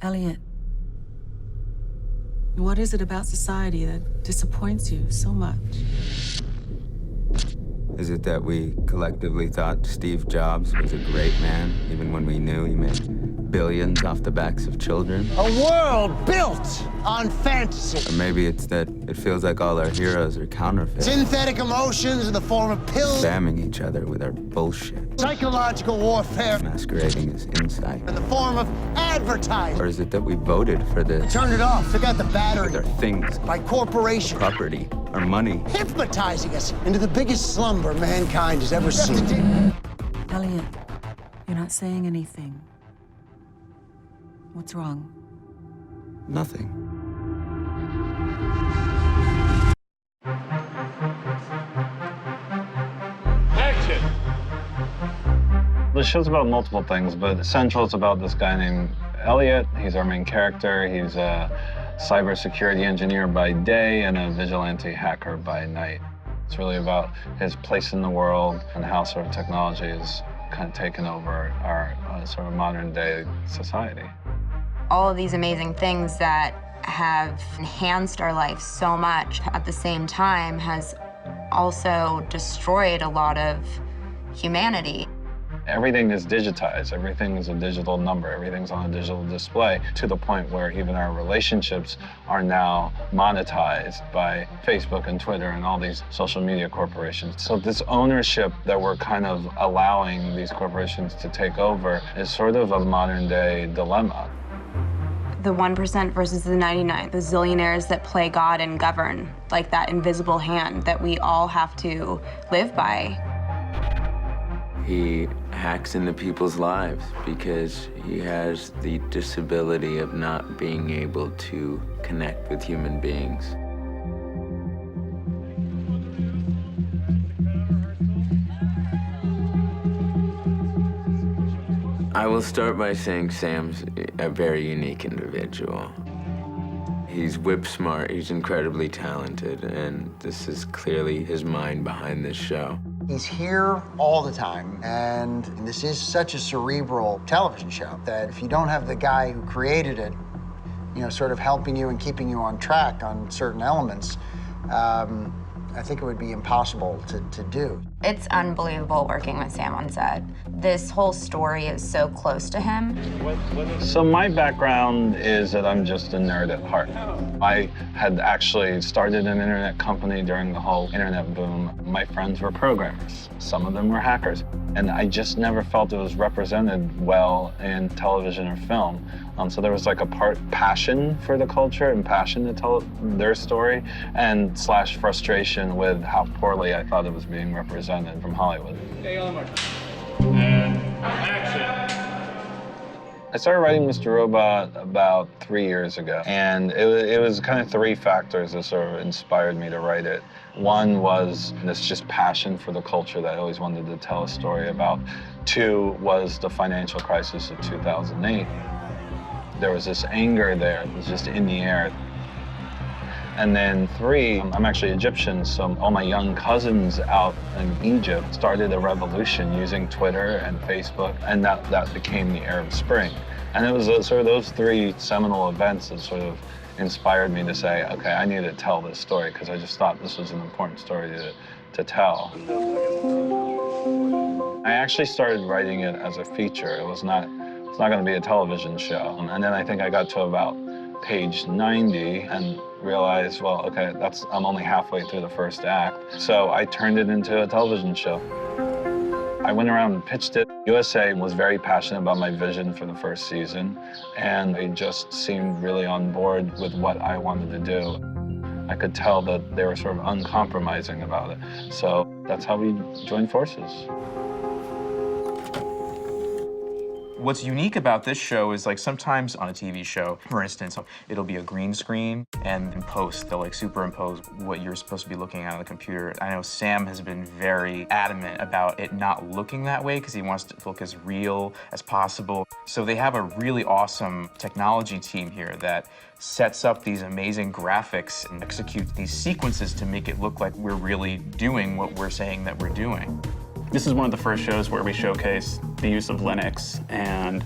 Elliot, what is it about society that disappoints you so much? Is it that we collectively thought Steve Jobs was a great man, even when we knew he made billions off the backs of children? A world built on fantasy. Or maybe it's that it feels like all our heroes are counterfeit. Synthetic emotions in the form of pills. Spamming each other with our bullshit. Psychological warfare. Masquerading as insight. In the form of advertising. Or is it that we voted for this? Turned it off, took out the battery. With our things. By corporation. Property. Our money. Hypnotizing us into the biggest slumber mankind has ever seen. Elliot, you're not saying anything. What's wrong? Nothing. Action! The show's about multiple things, but central it's about this guy named Elliot. He's our main character. He's a cybersecurity engineer by day and a vigilante hacker by night. It's really about his place in the world and how sort of technology has kind of taken over our sort of modern day society. All of these amazing things that have enhanced our life so much at the same time has also destroyed a lot of humanity. Everything is digitized. Everything is a digital number. Everything's on a digital display to the point where even our relationships are now monetized by Facebook and Twitter and all these social media corporations. So this ownership that we're kind of allowing these corporations to take over is sort of a modern day dilemma. The 1% versus the 99, the zillionaires that play God and govern, like that invisible hand that we all have to live by. He hacks into people's lives because he has the disability of not being able to connect with human beings. I will start by saying Sam's a very unique individual. He's whip smart, he's incredibly talented, and this is clearly his mind behind this show. He's here all the time, and this is such a cerebral television show that if you don't have the guy who created it, you know, sort of helping you and keeping you on track on certain elements, I think it would be impossible to do. It's unbelievable working with Sam on set. This whole story is so close to him. So my background is that I'm just a nerd at heart. I had actually started an internet company during the whole internet boom. My friends were programmers. Some of them were hackers. And I just never felt it was represented well in television or film. So there was like a part passion for the culture and passion to tell their story and / frustration with how poorly I thought it was being represented from Hollywood. And action. I started writing Mr. Robot about 3 years ago, and it was kind of 3 factors that sort of inspired me to write it. One was this just passion for the culture that I always wanted to tell a story about. 2 was the financial crisis of 2008. There was this anger there, it was just in the air. And then 3, I'm actually Egyptian, so all my young cousins out in Egypt started a revolution using Twitter and Facebook, and that became the Arab Spring. And it was sort of those 3 seminal events that sort of inspired me to say, okay, I need to tell this story, because I just thought this was an important story to tell. I actually started writing it as a feature. It's not going to be a television show. And then I think I got to about page 90 and realized, well, okay, I'm only halfway through the first act. So I turned it into a television show. I went around and pitched it. USA was very passionate about my vision for the first season, and they just seemed really on board with what I wanted to do. I could tell that they were sort of uncompromising about it. So that's how we joined forces. What's unique about this show is, like, sometimes on a TV show, for instance, it'll be a green screen, and in post, they'll like superimpose what you're supposed to be looking at on the computer. I know Sam has been very adamant about it not looking that way because he wants to look as real as possible. So they have a really awesome technology team here that sets up these amazing graphics and executes these sequences to make it look like we're really doing what we're saying that we're doing. This is one of the first shows where we showcase the use of Linux and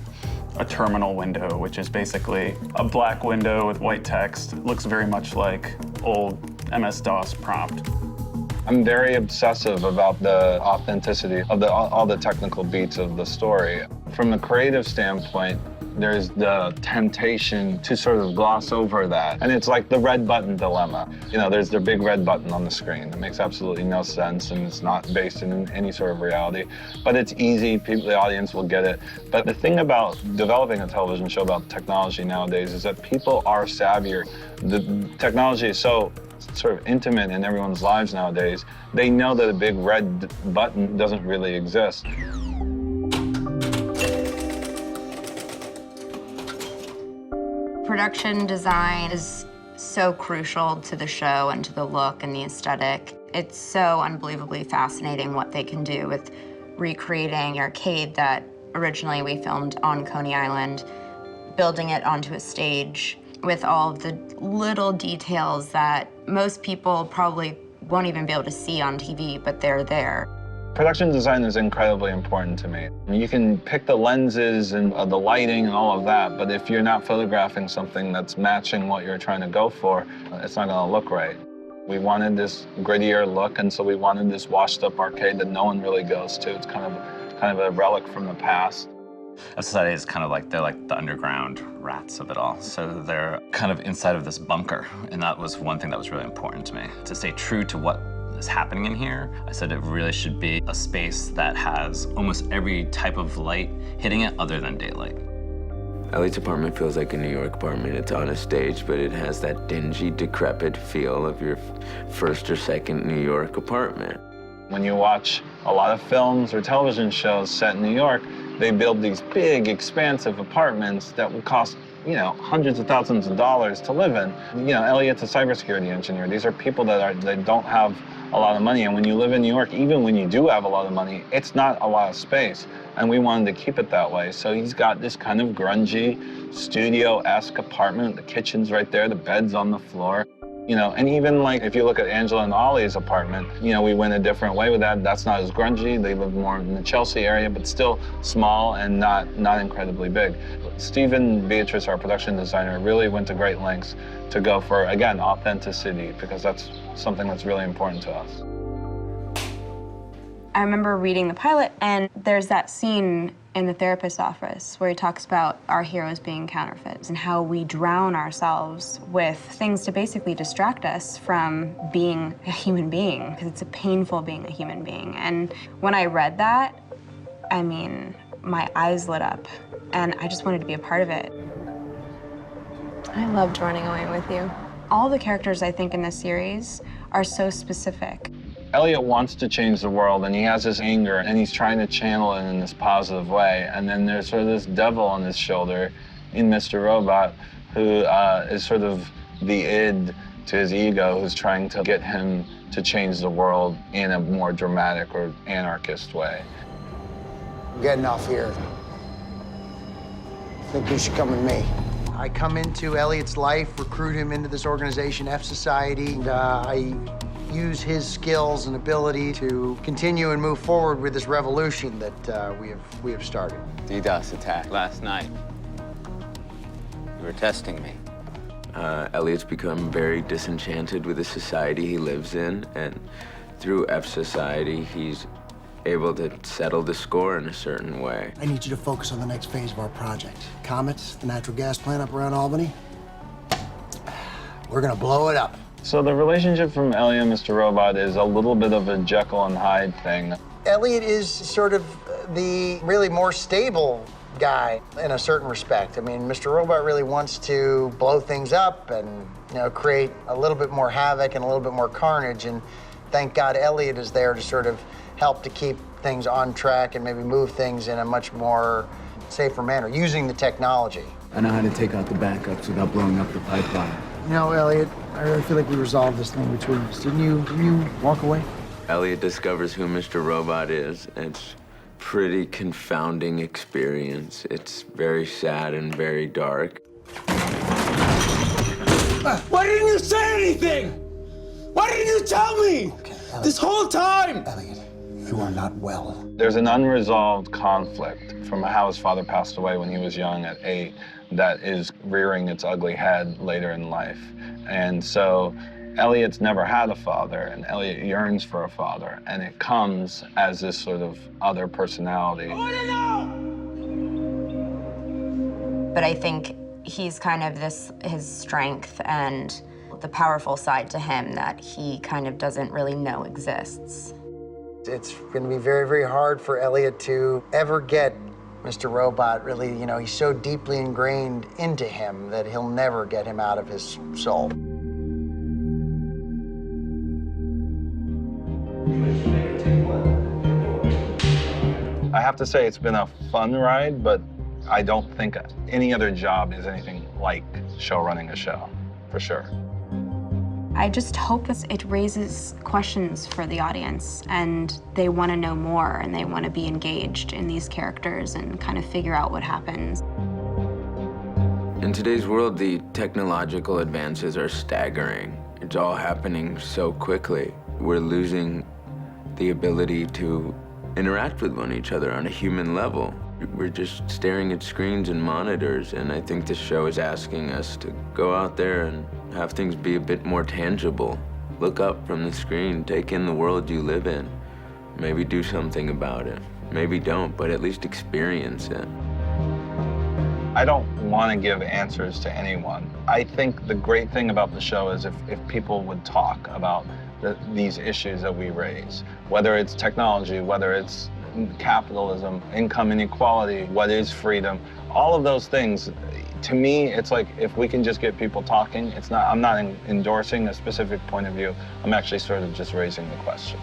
a terminal window, which is basically a black window with white text. It looks very much like old MS-DOS prompt. I'm very obsessive about the authenticity of all the technical beats of the story. From a creative standpoint, there's the temptation to sort of gloss over that. And it's like the red button dilemma. You know, there's the big red button on the screen. It makes absolutely no sense, and it's not based in any sort of reality. But it's easy, the audience will get it. But the thing about developing a television show about technology nowadays is that people are savvier. The technology is so sort of intimate in everyone's lives nowadays. They know that a big red button doesn't really exist. Production design is so crucial to the show and to the look and the aesthetic. It's so unbelievably fascinating what they can do with recreating the arcade that originally we filmed on Coney Island, building it onto a stage with all of the little details that most people probably won't even be able to see on TV, but they're there. Production design is incredibly important to me. You can pick the lenses and the lighting and all of that, but if you're not photographing something that's matching what you're trying to go for, it's not gonna look right. We wanted this grittier look, and so we wanted this washed-up arcade that no one really goes to. It's kind of a relic from the past. Society is kind of like, they're like the underground rats of it all. So they're kind of inside of this bunker, and that was one thing that was really important to me. To stay true to what is happening in here, I said it really should be a space that has almost every type of light hitting it other than daylight. Elliot's apartment feels like a New York apartment. It's on a stage, but it has that dingy, decrepit feel of your first or second New York apartment. When you watch a lot of films or television shows set in New York, they build these big, expansive apartments that will cost, you know, hundreds of thousands of dollars to live in. You know, Elliot's a cybersecurity engineer. These are people that don't have a lot of money. And when you live in New York, even when you do have a lot of money, it's not a lot of space. And we wanted to keep it that way. So he's got this kind of grungy, studio-esque apartment. The kitchen's right there, the bed's on the floor. You know, and even like if you look at Angela and Ollie's apartment, you know, we went a different way with that. That's not as grungy. They live more in the Chelsea area, but still small and not incredibly big. Steve and Beatrice, our production designer, really went to great lengths to go for, again, authenticity, because that's something that's really important to us. I remember reading the pilot, and there's that scene in the therapist's office where he talks about our heroes being counterfeits and how we drown ourselves with things to basically distract us from being a human being, because it's painful being a human being. And when I read that, I mean, my eyes lit up, and I just wanted to be a part of it. I loved running away with you. All the characters, I think, in this series are so specific. Elliot wants to change the world, and he has this anger, and he's trying to channel it in this positive way. And then there's sort of this devil on his shoulder in Mr. Robot, who is sort of the id to his ego, who's trying to get him to change the world in a more dramatic or anarchist way. I'm getting off here. I think you should come with me. I come into Elliot's life, recruit him into this organization, F Society, and I use his skills and ability to continue and move forward with this revolution that we have started. DDoS attack last night. You were testing me. Elliot's become very disenchanted with the society he lives in, and through F Society, he's able to settle the score in a certain way. I need you to focus on the next phase of our project. Comets, the natural gas plant up around Albany. We're gonna blow it up. So the relationship from Elliot and Mr. Robot is a little bit of a Jekyll and Hyde thing. Elliot is sort of the really more stable guy in a certain respect. I mean, Mr. Robot really wants to blow things up and, you know, create a little bit more havoc and a little bit more carnage. And thank God Elliot is there to sort of help to keep things on track and maybe move things in a much more safer manner, using the technology. I know how to take out the backups without blowing up the pipeline. You know, Elliot, I really feel like we resolved this thing between us. Didn't you walk away? Elliot discovers who Mr. Robot is. It's a pretty confounding experience. It's very sad and very dark. Why didn't you say anything? Why didn't you tell me? Okay, Elliot. This whole time? Elliot, You are not well. There's an unresolved conflict from how his father passed away when he was young at 8 that is rearing its ugly head later in life. And so Elliot's never had a father, and Elliot yearns for a father, and it comes as this sort of other personality. But I think he's kind of his strength and the powerful side to him that he kind of doesn't really know exists. It's going to be very, very hard for Elliot to ever get Mr. Robot. Really, you know, he's so deeply ingrained into him that he'll never get him out of his soul. I have to say it's been a fun ride, but I don't think any other job is anything like show running a show, for sure. I just hope it raises questions for the audience, and they want to know more, and they want to be engaged in these characters and kind of figure out what happens. In today's world, the technological advances are staggering. It's all happening so quickly. We're losing the ability to interact with one another on a human level. We're just staring at screens and monitors, and I think this show is asking us to go out there and have things be a bit more tangible. Look up from the screen, take in the world you live in. Maybe do something about it. Maybe don't, but at least experience it. I don't want to give answers to anyone. I think the great thing about the show is if people would talk about these issues that we raise, whether it's technology, whether it's capitalism, income inequality, what is freedom, all of those things. To me, it's like if we can just get people talking, I'm not endorsing a specific point of view. I'm actually sort of just raising the questions.